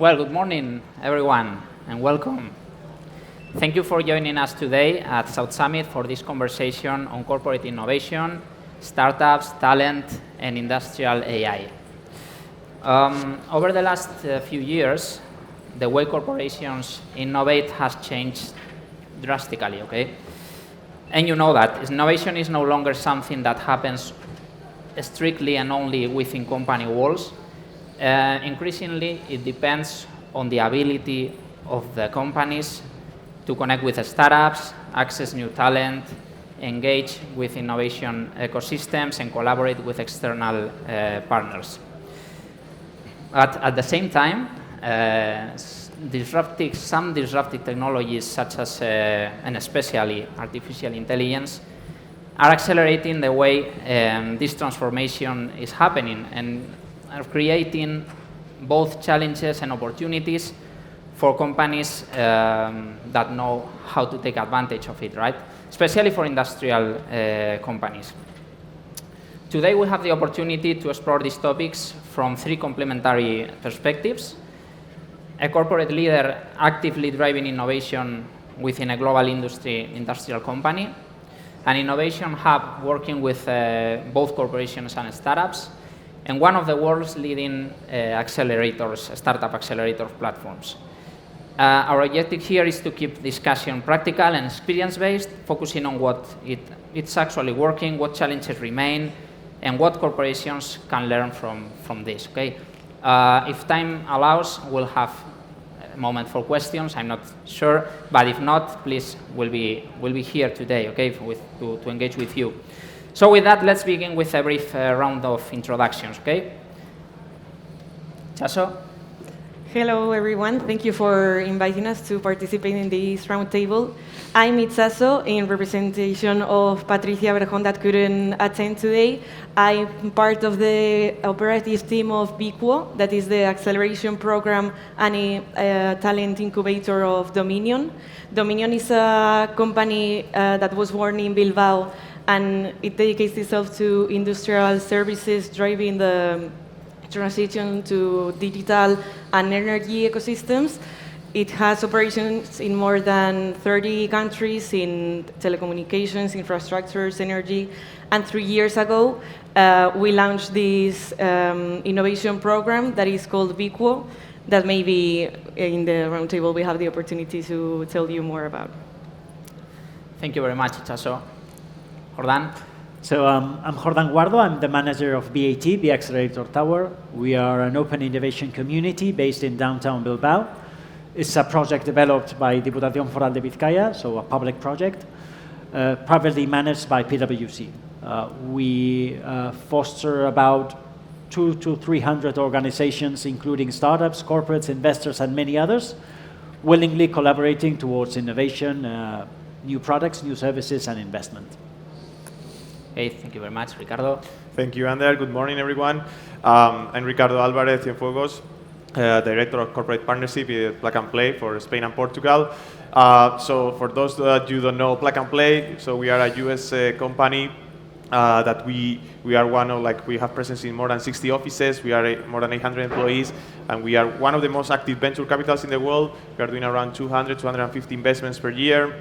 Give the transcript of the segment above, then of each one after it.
Well, good morning, everyone, and welcome. Thank you for joining us today at South Summit for this conversation on corporate innovation, startups, talent, and industrial AI. Over the last few years, the way corporations innovate has changed drastically, okay? And you know that innovation is no longer something that happens strictly and only within company walls. Increasingly, it depends on the ability of the companies to connect with the startups, access new talent, engage with innovation ecosystems, and collaborate with external partners. But at the same time, some disruptive technologies, such as, and especially artificial intelligence, are accelerating the way this transformation is happening and are creating both challenges and opportunities for companies that know how to take advantage of it, right? Especially for industrial companies. Today we have the opportunity to explore these topics from three complementary perspectives: a corporate leader actively driving innovation within a global industrial company, an innovation hub working with both corporations and startups, and one of the world's leading accelerators, startup accelerator platforms. Our objective here is to keep discussion practical and experience-based, focusing on what it's actually working, what challenges remain, and what corporations can learn from this, okay? If time allows, we'll have a moment for questions. I'm not sure, but if not, please, we'll be here today, okay, to engage with you. So with that, let's begin with a brief round of introductions, okay? Chaso? Hello, everyone. Thank you for inviting us to participate in this roundtable. I'm Itzazo, in representation of Patricia Berjón that couldn't attend today. I'm part of the operative team of BIQUO, that is the acceleration program and a talent incubator of Dominion. Dominion is a company that was born in Bilbao, and it dedicates itself to industrial services, driving the transition to digital and energy ecosystems. It has operations in more than 30 countries in telecommunications, infrastructures, energy. And 3 years ago, we launched this innovation program that is called BIQUO, that maybe in the roundtable we have the opportunity to tell you more about. Thank you very much, Chaso. Jordan? So I'm Jordan Guardo. I'm the manager of BAT, the Accelerator Tower. We are an open innovation community based in downtown Bilbao. It's a project developed by Diputación Foral de Bizkaia, so a public project, privately managed by PwC. We foster about 200 to 300 organizations, including startups, corporates, investors, and many others, willingly collaborating towards innovation, new products, new services, and investment. Okay, thank you very much. Ricardo? Thank you, Ander. Good morning, everyone. I'm Ricardo Álvarez Cienfuegos, Director of Corporate Partnership at Plug and Play for Spain and Portugal. So for those that you don't know Plug and Play, so we are a US company that we are one of, we have presence in more than 60 offices. We are more than 800 employees, and we are one of the most active venture capitals in the world. We are doing around 250 investments per year.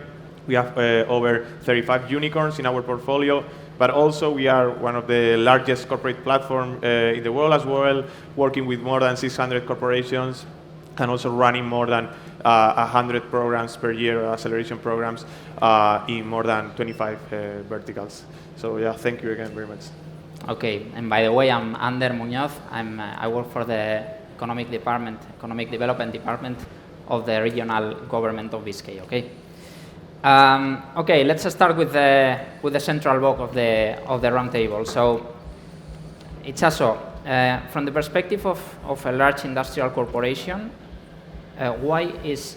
We have over 35 unicorns in our portfolio. But also, we are one of the largest corporate platforms in the world as well, working with more than 600 corporations, and also running more than 100 programs per year, acceleration programs, in more than 25 verticals. So yeah, thank you again very much. Okay, and by the way, I'm Ander Muñoz. I work for the Economic Development Department of the Regional Government of Bizkaia, okay? Okay, let's start with the central block of the roundtable. So, Itzazo, from the perspective of a large industrial corporation, why is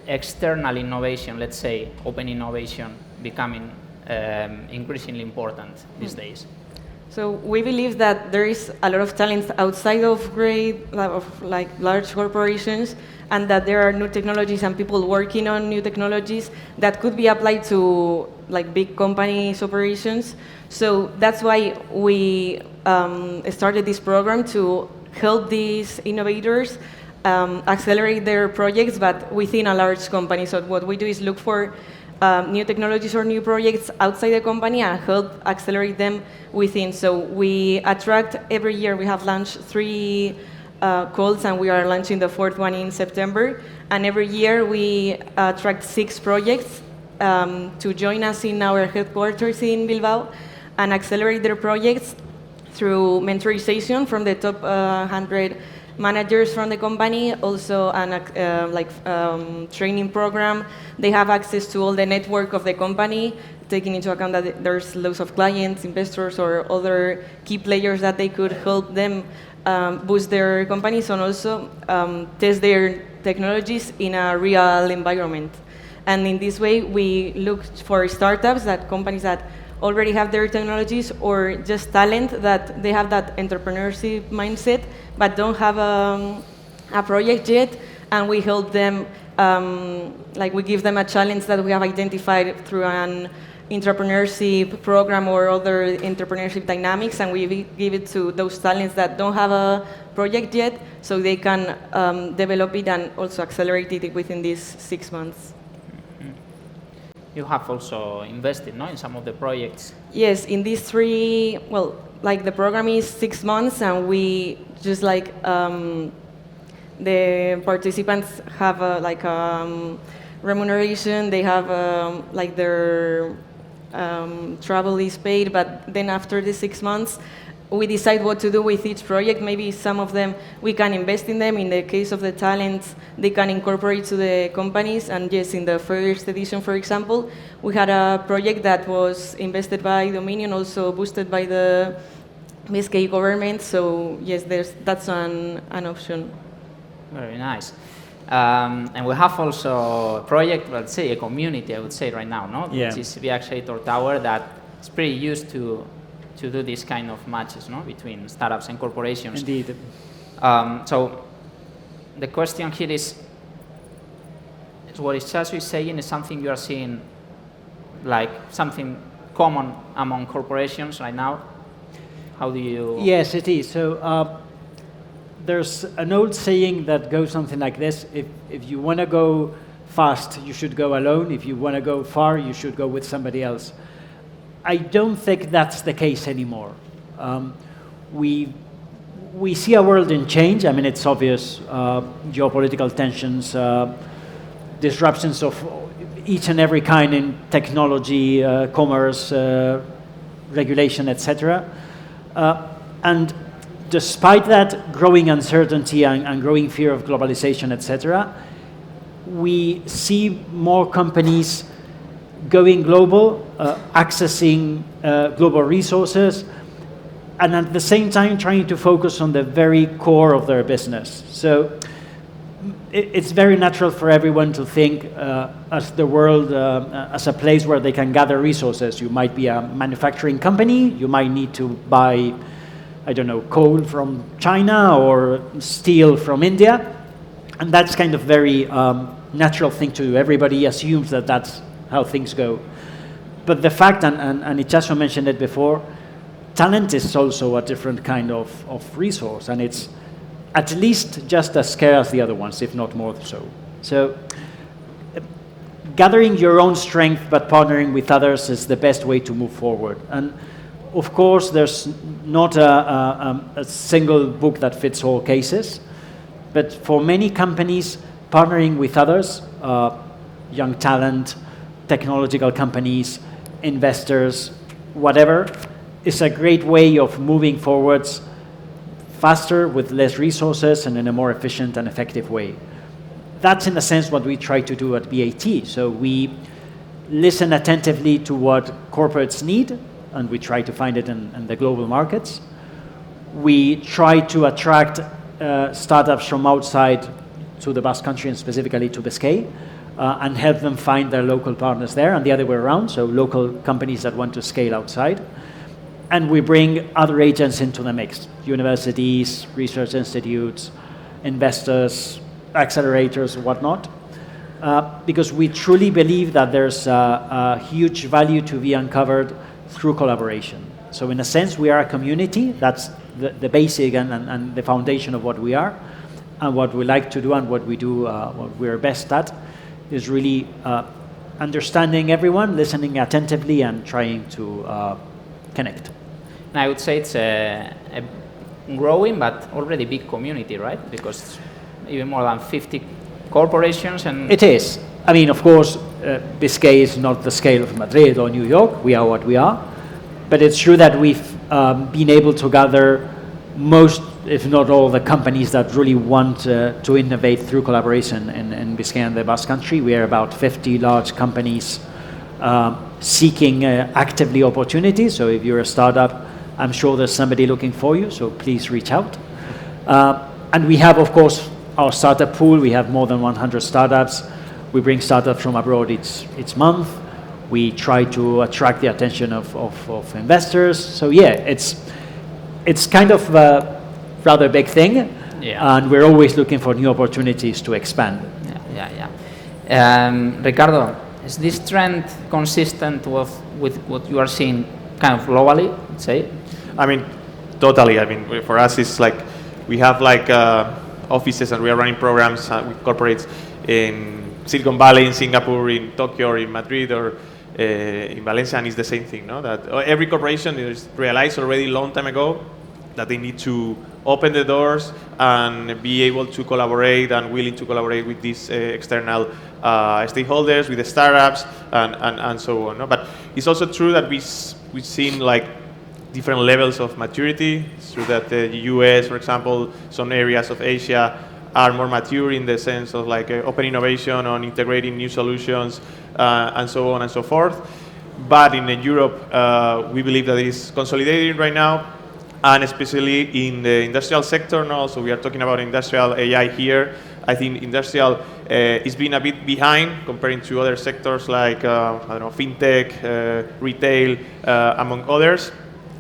external innovation, let's say open innovation, becoming increasingly important these days? So we believe that there is a lot of talent outside of large corporations, and that there are new technologies and people working on new technologies that could be applied to big companies' operations. So that's why we started this program to help these innovators accelerate their projects, but within a large company. So what we do is look for new technologies or new projects outside the company and help accelerate them within. So we attract, every year we have launched 3 calls, and we are launching the 4th one in September. And every year we attract 6 projects to join us in our headquarters in Bilbao and accelerate their projects through mentorization from the top 100 managers from the company, also an training program. They have access to all the network of the company, taking into account that there's lots of clients, investors, or other key players that they could help them boost their companies and also test their technologies in a real environment. And in this way, we look for startups, that companies that already have their technologies, or just talent that they have that entrepreneurship mindset but don't have a project yet, and we help them, we give them a challenge that we have identified through an entrepreneurship program or other entrepreneurship dynamics, and we give it to those talents that don't have a project yet, so they can develop it and also accelerate it within these 6 months. You have also invested, no, in some of the projects. Yes, in these 3, the program is 6 months, and we just the participants have remuneration. They have their travel is paid, but then after the 6 months, we decide what to do with each project. Maybe some of them we can invest in them. In the case of the talents, they can incorporate to the companies. And yes, in the first edition, for example, we had a project that was invested by Dominion, also boosted by the Bizkaia government. So yes, that's an option. Very nice. And we have also a project, let's say a community, I would say right now, no? Yeah. Which is the Accelerator Tower, that is pretty used to do this kind of matches, no, between startups and corporations. Indeed. So the question here is what Chasu is saying is something you are seeing, like something common among corporations right now? How do you... Yes, it is. So there's an old saying that goes something like this: if you want to go fast, you should go alone. If you want to go far, you should go with somebody else. I don't think that's the case anymore. We see a world in change. I mean, it's obvious, geopolitical tensions, disruptions of each and every kind in technology, commerce, regulation, etc. And despite that growing uncertainty and growing fear of globalization, etc., we see more companies going global, accessing global resources, and at the same time trying to focus on the very core of their business. So it's very natural for everyone to think as the world as a place where they can gather resources. You might be a manufacturing company, you might need to buy, I don't know, coal from China or steel from India, and that's kind of very natural thing to do. Everybody assumes that that's how things go. But the fact, and Ichazo mentioned it before, talent is also a different kind of resource, and it's at least just as scarce as the other ones, if not more so. So gathering your own strength but partnering with others is the best way to move forward. And of course, there's not a single book that fits all cases, but for many companies, partnering with others, young talent, technological companies, investors, whatever, is a great way of moving forwards faster with less resources and in a more efficient and effective way. That's in a sense what we try to do at BAT. So we listen attentively to what corporates need, and we try to find it in the global markets. We try to attract startups from outside to the Basque Country and specifically to Bizkaia, and help them find their local partners there, and the other way around, so local companies that want to scale outside. And we bring other agents into the mix, universities, research institutes, investors, accelerators, whatnot, because we truly believe that there's a huge value to be uncovered through collaboration. So in a sense, we are a community. That's the basic and the foundation of what we are. And what we like to do and what we do, what we're best at, is really understanding everyone, listening attentively, and trying to connect. And I would say it's a growing but already big community, right? Because even more than 50 corporations and... It is. I mean, of course, Bizkaia is not the scale of Madrid or New York. We are what we are. But it's true that we've been able to gather most, if not all, the companies that really want to innovate through collaboration in Bizkaia and the Basque Country. We are about 50 large companies seeking actively opportunities. So if you're a startup, I'm sure there's somebody looking for you, so please reach out. And we have, of course, our startup pool. We have more than 100 startups. We bring startups from abroad each month. We try to attract the attention of investors. So yeah, it's kind of a rather big thing, and we're always looking for new opportunities to expand. Ricardo, is this trend consistent with what you are seeing kind of globally, let's say? I mean, totally. I mean, for us, it's like we have like offices and we are running programs with corporates in Silicon Valley, in Singapore, in Tokyo, or in Madrid, or in Valencia, and it's the same thing, no? That every corporation is realized already a long time ago that they need to open the doors and be able to collaborate and willing to collaborate with these external stakeholders, with the startups, and so on. No? But it's also true that we've seen like different levels of maturity. It's true that the US, for example, some areas of Asia are more mature in the sense of like open innovation on integrating new solutions and so on and so forth. But in Europe, we believe that it is consolidating right now, and especially in the industrial sector now. So we are talking about industrial AI here. I think industrial is being a bit behind comparing to other sectors like I don't know, fintech, retail, among others.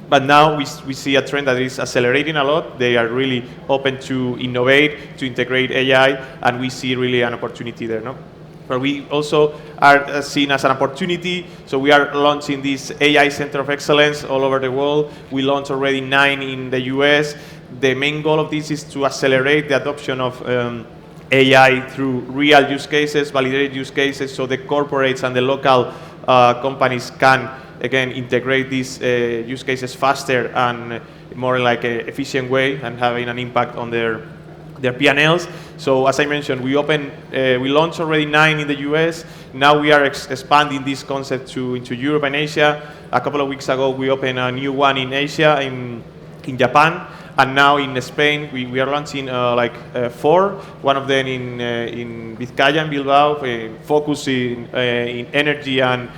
But now we see a trend that is accelerating a lot. They are really open to innovate, to integrate AI, and we see really an opportunity there. No? But we also are seen as an opportunity. So we are launching this AI Center of Excellence all over the world. We launched already 9 in the US. The main goal of this is to accelerate the adoption of AI through real use cases, validated use cases, so the corporates and the local companies can, again, integrate these use cases faster and more like an efficient way and having an impact on their P&Ls. So as I mentioned, we launched already 9 in the US. Now we are expanding this concept into Europe and Asia. A couple of weeks ago, we opened a new one in Asia, in Japan. And now in Spain, we are launching 4. One of them in Bizkaia and Bilbao, focusing in energy and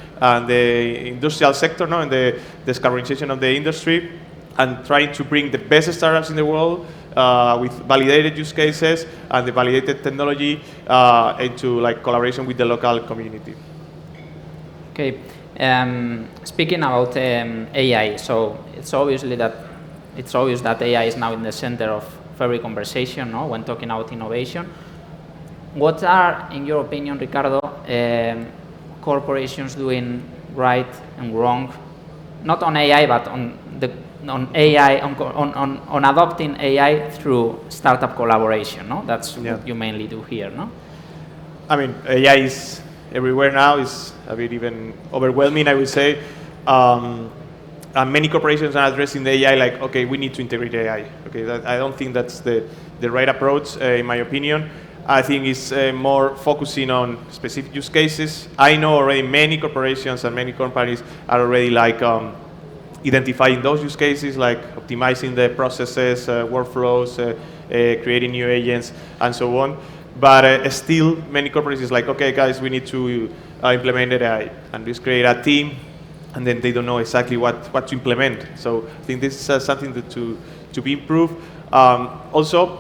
the industrial sector, no, and the decarbonization of the industry, and trying to bring the best startups in the world with validated use cases and the validated technology into like collaboration with the local community. Okay, speaking about AI, so it's obvious that AI is now in the center of every conversation, no? When talking about innovation. What are, in your opinion, Ricardo, corporations doing right and wrong, not on AI, but on AI, on adopting AI through startup collaboration, no? That's what you mainly do here, no? I mean, AI is everywhere now. It's a bit even overwhelming, I would say. And many corporations are addressing the AI like, okay, we need to integrate AI. Okay, I don't think that's the right approach, in my opinion. I think it's more focusing on specific use cases. I know already many corporations and many companies are already like identifying those use cases, like optimizing the processes, workflows, creating new agents, and so on. But still, many corporations like, okay, guys, we need to implement AI, and just create a team, and then they don't know exactly what to implement. So I think this is something to be improved. Also,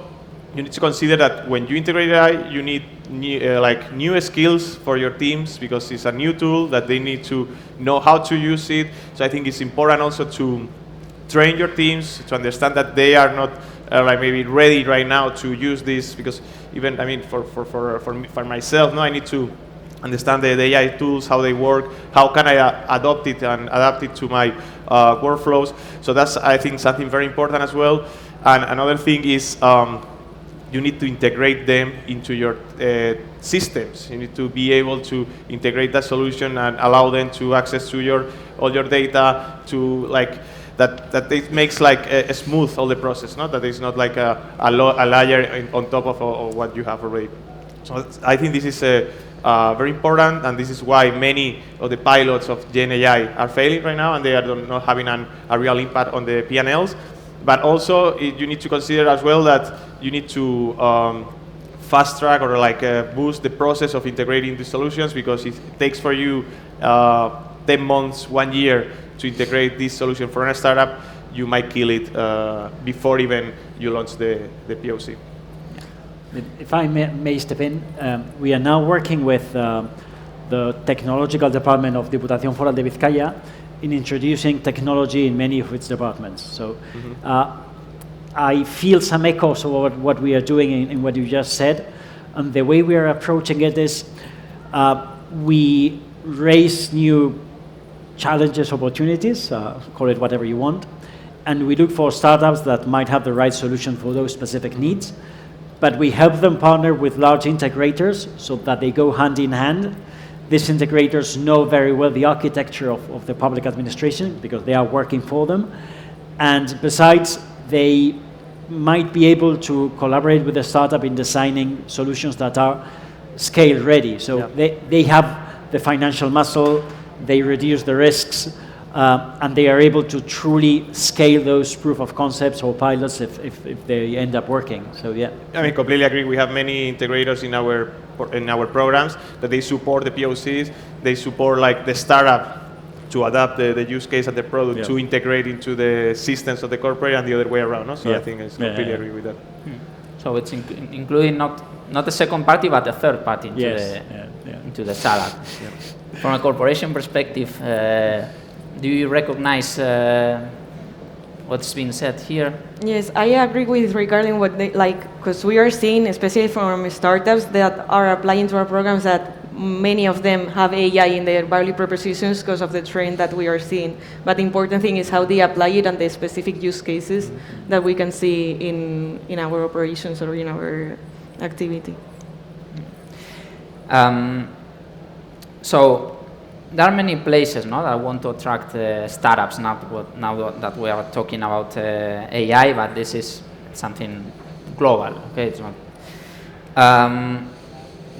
you need to consider that when you integrate AI, you need new skills for your teams, because it's a new tool that they need to know how to use it. So I think it's important also to train your teams to understand that they are not maybe ready right now to use this, because even, I mean, for myself, no, I need to understand the AI tools, how they work, how can I adopt it and adapt it to my workflows. So that's, I think, something very important as well. And another thing is you need to integrate them into your systems. You need to be able to integrate that solution and allow them to access to all your data, to like that it makes like a smooth all the process, no? That it's not like a layer on top of what you have already. So I think this is very important, and this is why many of the pilots of Gen AI are failing right now, and they are not having a real impact on the P&Ls. But also, you need to consider as well that you need to fast track or like boost the process of integrating these solutions, because it takes for you 10 months, 1 year to integrate this solution for a startup. You might kill it before even you launch the POC. If I may step in, we are now working with the technological department of Diputación Foral de Bizkaia in introducing technology in many of its departments. So I feel some echoes of what we are doing in what you just said. And the way we are approaching it is we raise new challenges, opportunities, call it whatever you want, and we look for startups that might have the right solution for those specific needs. But we help them partner with large integrators so that they go hand in hand. These integrators know very well the architecture of the public administration because they are working for them. And besides, they might be able to collaborate with the startup in designing solutions that are scale ready. So they have the financial muscle, they reduce the risks, and they are able to truly scale those proof of concepts or pilots if they end up working. So yeah. I mean, completely agree. We have many integrators in our programs that they support the POCs, they support like the startup to adapt the use case and the product to integrate into the systems of the corporate and the other way around. No? So I think I completely agree with that. So it's including not a second party, but a third party into the salad. From a corporation perspective, do you recognize what's been said here? Yes, I agree with regarding what they like, because we are seeing, especially from startups that are applying to our programs, that many of them have AI in their value propositions because of the trend that we are seeing. But the important thing is how they apply it and the specific use cases that we can see in our operations or in our activity. So there are many places that want to attract startups now that we are talking about AI, but this is something global. Okay, it's not.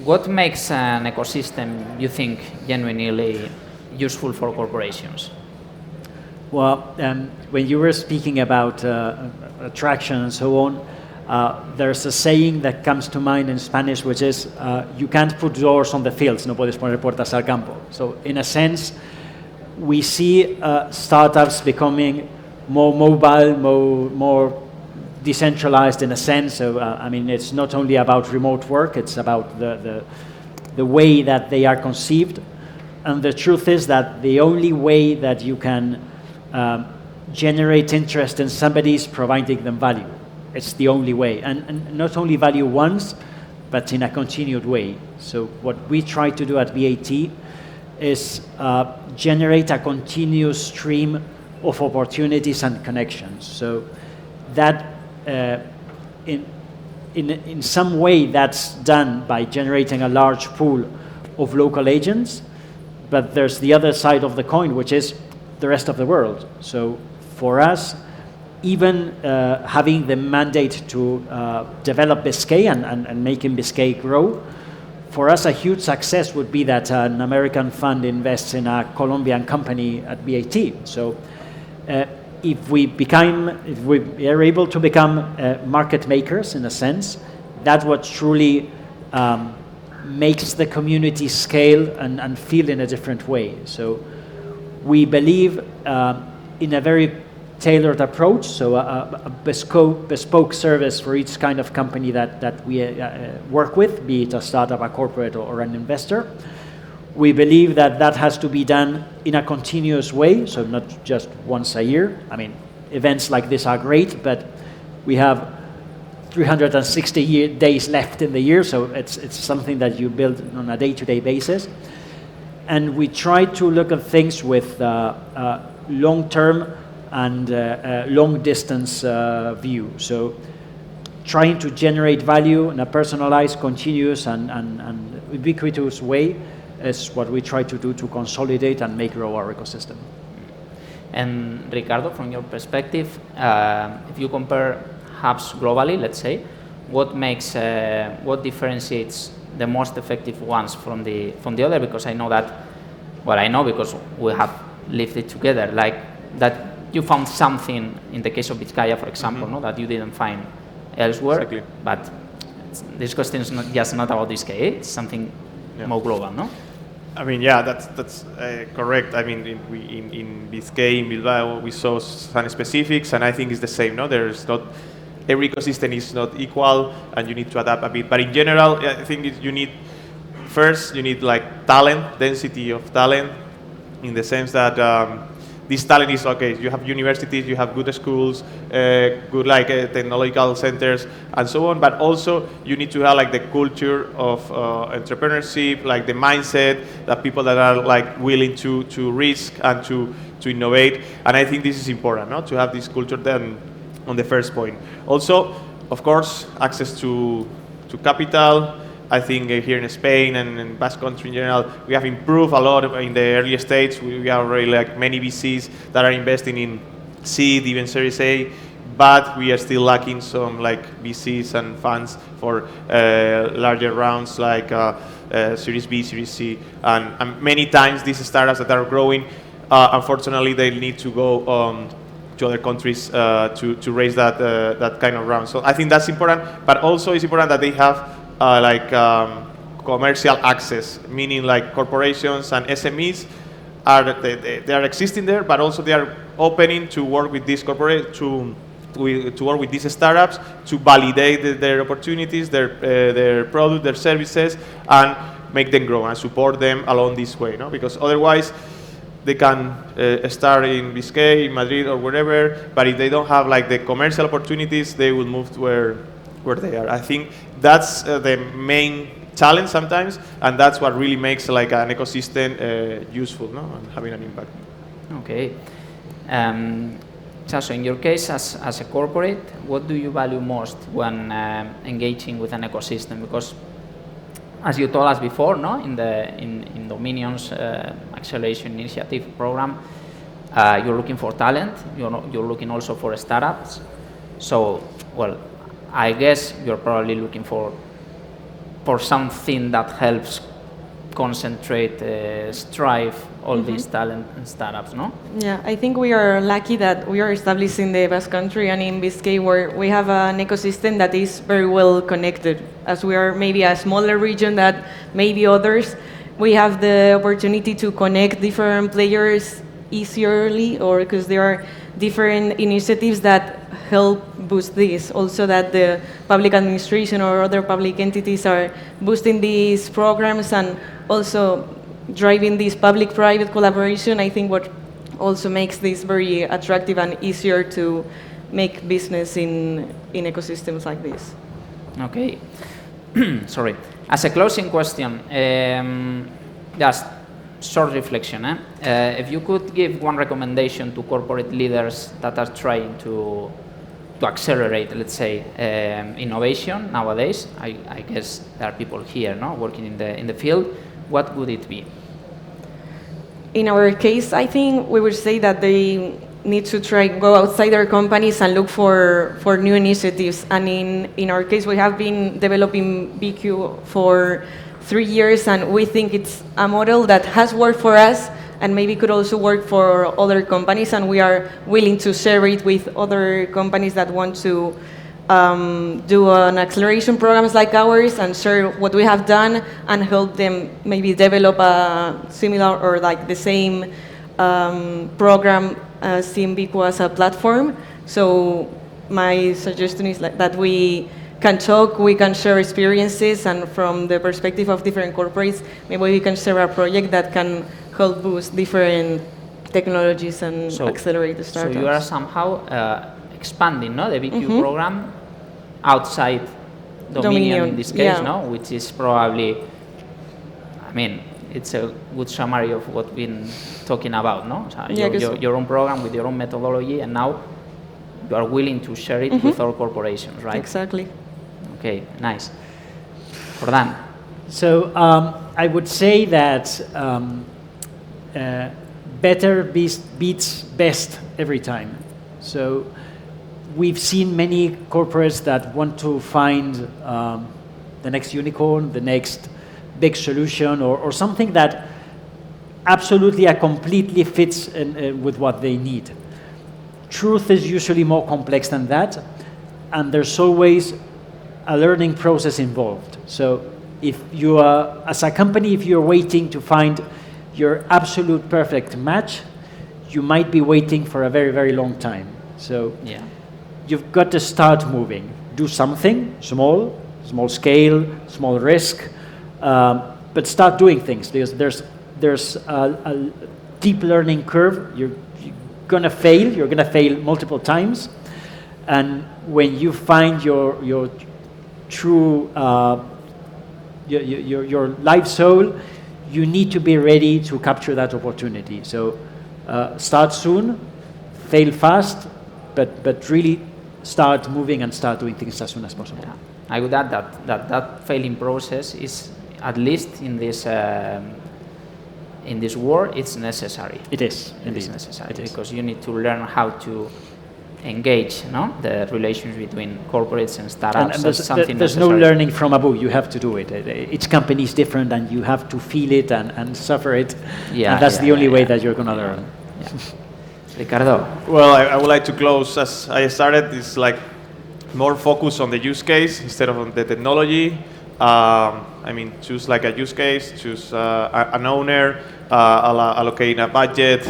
What makes an ecosystem, you think, genuinely useful for corporations? Well, when you were speaking about attraction and so on, there's a saying that comes to mind in Spanish, which is, you can't put doors on the fields, no puedes poner puertas al campo. So in a sense, we see startups becoming more mobile, more decentralized in a sense. So, I mean, it's not only about remote work, it's about the way that they are conceived. And the truth is that the only way that you can generate interest in somebody is providing them value. It's the only way. And not only value once, but in a continued way. So what we try to do at BAT is generate a continuous stream of opportunities and connections. So that in some way that's done by generating a large pool of local agents, but there's the other side of the coin, which is the rest of the world. So for us, even having the mandate to develop Bizkaia and making Bizkaia grow, for us a huge success would be that an American fund invests in a Colombian company at BAT. So if we are able to become market makers in a sense, that's what truly makes the community scale and feel in a different way. So we believe in a very tailored approach, so a bespoke service for each kind of company that we work with, be it a startup, a corporate, or an investor. We believe that has to be done in a continuous way, so not just once a year. I mean, events like this are great, but we have 360 days left in the year, so it's something that you build on a day-to-day basis. And we try to look at things with long-term and long-distance view. So trying to generate value in a personalized, continuous, and ubiquitous way is what we try to do to consolidate and make grow our ecosystem. And Ricardo, from your perspective, if you compare hubs globally, let's say, what differentiates the most effective ones from the other? Because I know that, well, I know because we have lived it together, like that you found something in the case of Bizkaia, for example, no, that you didn't find elsewhere. Exactly. But this question is not about Bizkaia; it's something more global, no? I mean, yeah, that's correct. I mean, in Bizkaia, in Bilbao, we saw some specifics, and I think it's the same. No, there's not every ecosystem is not equal, and you need to adapt a bit. But in general, I think you need like talent, density of talent, in the sense that this talent is okay. You have universities, you have good schools, good like technological centers, and so on. But also you need to have like the culture of entrepreneurship, like the mindset that people that are like willing to risk and to innovate. And I think this is important, no? To have this culture then on the first point. Also, of course, access to capital. I think here in Spain and in Basque Country in general, we have improved a lot in the early stage. We have already like many VCs that are investing in seed, even Series A, but we are still lacking some like VCs and funds for larger rounds like Series B, Series C, and many times these startups that are growing, unfortunately, they need to go to other countries to raise that kind of round. So I think that's important, but also it's important that they have commercial access, meaning like corporations and SMEs they are existing there, but also they are opening to work with these to work with these startups to validate their opportunities, their product, their services, and make them grow and support them along this way, no? Because otherwise they can start in Bizkaia, in Madrid, or wherever, but if they don't have like the commercial opportunities, they will move to where they are. I think that's the main challenge sometimes, and that's what really makes like an ecosystem useful, no? And having an impact. Okay. So in your case, as a corporate, what do you value most when engaging with an ecosystem? Because as you told us before, no, in Dominion's acceleration initiative program, you're looking for talent. You're looking also for startups. So, well, I guess you're probably looking for something that helps concentrate, strive all these talent and startups, no? Yeah, I think we are lucky that we are established in the Basque Country and in Bizkaia, where we have an ecosystem that is very well connected. As we are maybe a smaller region than maybe others, we have the opportunity to connect different players easierly, or because there are different initiatives that help boost this. Also that the public administration or other public entities are boosting these programs and also driving this public-private collaboration. I think what also makes this very attractive and easier to make business in ecosystems like this. Okay. Sorry. As a closing question, just short reflection. If you could give one recommendation to corporate leaders that are trying to accelerate, let's say, innovation nowadays, I guess there are people here, no, working in the field. What would it be? In our case, I think we would say that they need to go outside their companies and look for new initiatives. And in our case, we have been developing BQ for 3 years, and we think it's a model that has worked for us and maybe could also work for other companies, and we are willing to share it with other companies that want to do an acceleration programs like ours and share what we have done and help them maybe develop a similar or like the same program seeing BQ as a platform. So my suggestion is that we can talk, we can share experiences, and from the perspective of different corporates, maybe we can share a project that can help boost different technologies and accelerate the startups. So you are somehow expanding, no, the BQ program outside Dominion in this case, no, which is probably, I mean, it's a good summary of what we've been talking about, no? So your own program with your own methodology, and now you are willing to share it with all corporations, right? Exactly. Okay, nice. Jordan. So I would say that better beats best every time. So we've seen many corporates that want to find the next unicorn, the next big solution, or something that absolutely completely fits with what they need. Truth is usually more complex than that, and there's always a learning process involved. So if you are, as a company, if you're waiting to find your absolute perfect match, you might be waiting for a very, very long time. So Yeah. you've got to start moving. Do something small scale, small risk, but start doing things. There's a deep learning curve. You're gonna fail. You're gonna fail multiple times, and when you find your true your life soul, you need to be ready to capture that opportunity. So start soon, fail fast, but really start moving and start doing things as soon as possible. Yeah. I would add that failing process is, at least in this war, it's necessary. It is, It indeed. is necessary It is. because you need to learn how to engage, no, the relations between corporates and startups. And That's something there's no necessary. learning from above. You have to do it. Each company is different, and you have to feel it and suffer it. Yeah, and that's yeah, the only yeah, way yeah. that you're going to learn. Yeah. Ricardo. Well, I would like to close as I started. It's like more focus on the use case instead of on the technology. I mean, choose like a use case, choose an owner, allocate a budget,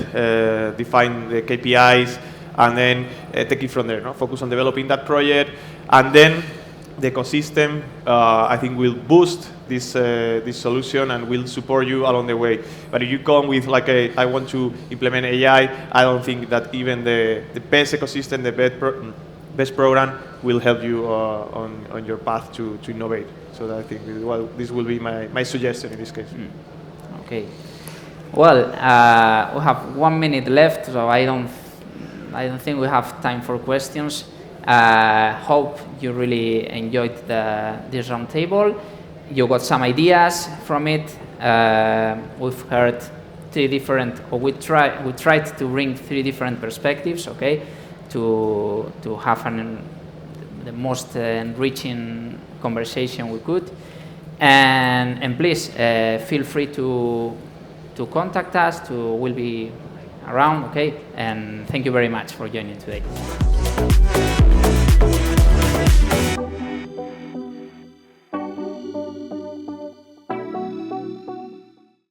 define the KPIs, and then take it from there. No? Focus on developing that project, and then the ecosystem, I think, will boost this solution and will support you along the way. But if you come with like I want to implement AI, I don't think that even the best ecosystem, the best program will help you on your path to innovate. So I think this will be my suggestion in this case. Okay. Well, we have 1 minute left, so I don't think we have time for questions. Hope you really enjoyed this roundtable. You got some ideas from it. We've heard we tried to bring 3 different perspectives, okay, to have the most enriching conversation we could. And please feel free to contact us. We'll be around, okay? And thank you very much for joining today.